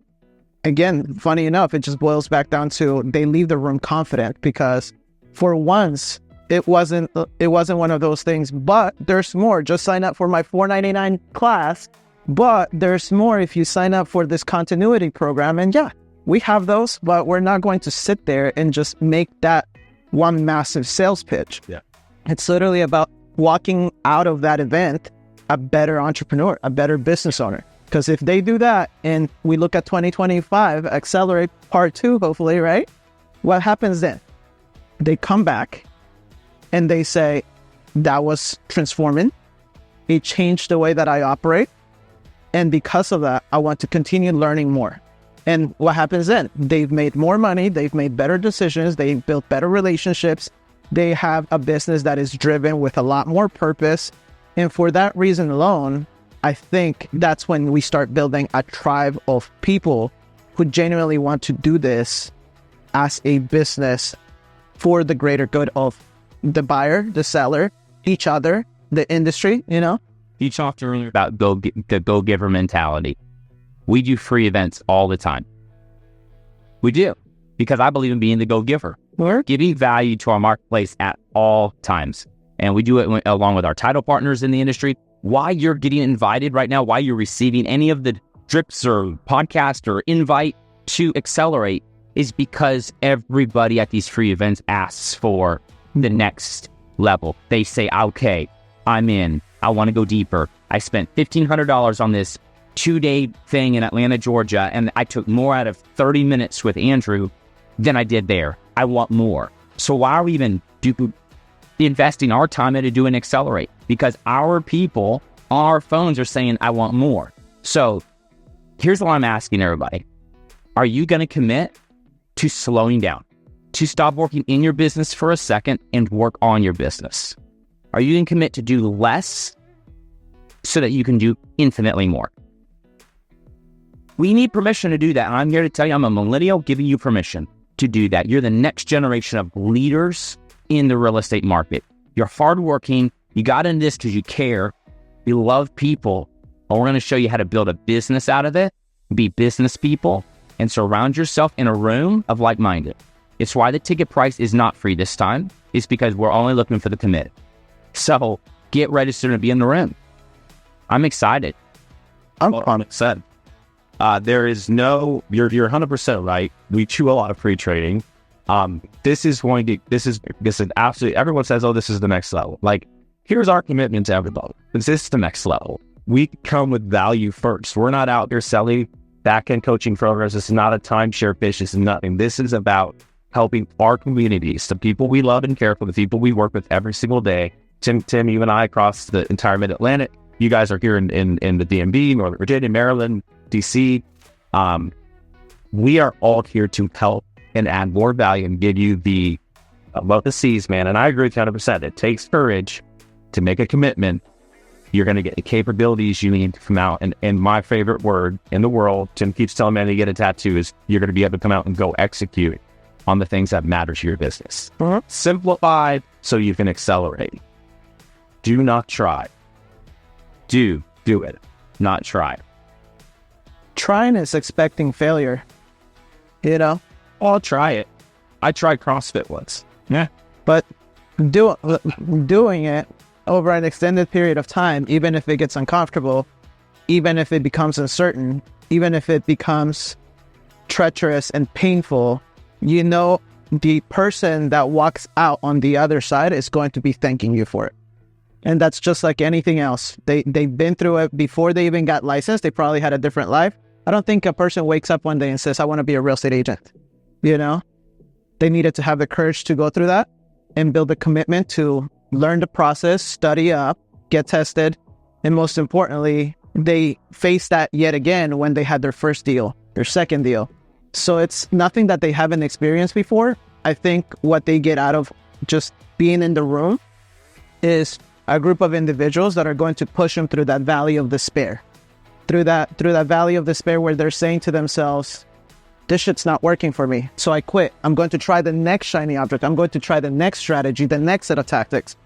again, funny enough, it just boils back down to they leave the room confident because for once, it wasn't one of those things, but there's more. Just sign up for my $4.99 class, but there's more if you sign up for this continuity program. And yeah, we have those, but we're not going to sit there and just make that one massive sales pitch. Yeah. It's literally about walking out of that event a better entrepreneur, a better business owner. Because if they do that and we look at 2025, Accelerate Part 2, hopefully, right? What happens then? They come back and they say, that was transforming. It changed the way that I operate. And because of that, I want to continue learning more. And what happens then? They've made more money. They've made better decisions. They've built better relationships. They have a business that is driven with a lot more purpose. And for that reason alone, I think that's when we start building a tribe of people who genuinely want to do this as a business for the greater good of the buyer, the seller, each other, the industry, you know? You talked earlier about the go-giver mentality. We do free events all the time. We do, because I believe in being the go-giver. Or Giving value to our marketplace at all times. And we do it along with our title partners in the industry. Why you're getting invited right now, why you're receiving any of the drips or podcast or invite to Accelerate is because everybody at these free events asks for the next level. They say, okay, I'm in. I want to go deeper. I spent $1,500 on this 2-day thing in Atlanta, Georgia, and I took more out of 30 minutes with Andrew than I did there. I want more. So why are we even investing our time into doing Accelerate? Because our people, our phones are saying, I want more. So here's what I'm asking everybody. Are you going to commit to slowing down, to stop working in your business for a second and work on your business? Are you going to commit to do less so that you can do infinitely more? We need permission to do that. And I'm here to tell you, I'm a millennial giving you permission to do that. You're the next generation of leaders in the real estate market. You're hardworking. You got into this because you care. You love people. And we're going to show you how to build a business out of it, be business people, and surround yourself in a room of like-minded. It's why the ticket price is not free this time. It's because we're only looking for the commit. So get registered and be in the room. I'm excited. I'm excited. There is no, you're 100% right. We chew a lot of free trading. This is absolutely, everyone says, oh, this is the next level. Like, here's our commitment to everybody. This is the next level. We come with value first. We're not out here selling back-end coaching programs. This is not a timeshare pitch. This is nothing. This is about helping our communities, the people we love and care for, the people we work with every single day. Tim, you and I across the entire Mid-Atlantic. You guys are here in the DMV, Northern Virginia, Maryland, DC. We are all here to help and add more value and give you the above the seas, man. And I agree with you 100%. It takes courage to make a commitment. You're going to get the capabilities you need to come out. And my favorite word in the world, Tim keeps telling me to get a tattoo, is you're going to be able to come out and go execute on the things that matter to your business. Simplify so you can accelerate. Do not try. Do it, not try. trying is expecting failure, you know? I'll try it. I tried CrossFit once. Yeah. But doing it over an extended period of time, even if it gets uncomfortable, even if it becomes uncertain, even if it becomes treacherous and painful, you know, the person that walks out on the other side is going to be thanking you for it. And that's just like anything else. They've been through it before they even got licensed. They probably had a different life. I don't think a person wakes up one day and says, I want to be a real estate agent. You know, they needed to have the courage to go through that and build a commitment to learn the process, study up, get tested. And most importantly, they faced that yet again when they had their first deal, their second deal. So it's nothing that they haven't experienced before. I think what they get out of just being in the room is a group of individuals that are going to push them through that valley of despair, through that valley of despair where they're saying to themselves, this shit's not working for me, so I quit. I'm going to try the next shiny object. I'm going to try the next strategy, the next set of tactics.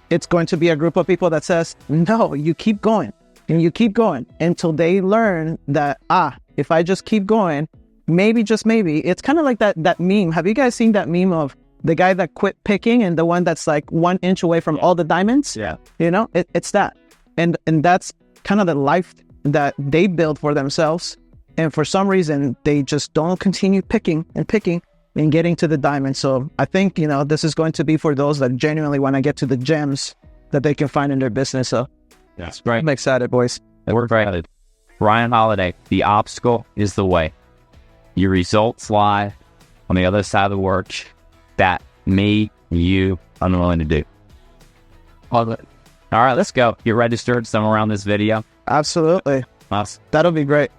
It's going to be a group of people that says, no, you keep going and you keep going until they learn that, if I just keep going, maybe, just maybe. It's kind of like that meme. Have you guys seen that meme of the guy that quit picking and the one that's like 1 inch away from all the diamonds? Yeah. You know, it's that. And that's kind of the life that they build for themselves. And for some reason, they just don't continue picking and getting to the diamond. So I think, you know, this is going to be for those that genuinely want to get to the gems that they can find in their business. So That's right. I'm excited, boys. We're excited. Ryan Holiday, the obstacle is the way. Your results lie on the other side of the work that you unwilling to do. All right, let's go. Get registered somewhere around this video. Absolutely. Awesome. That'll be great.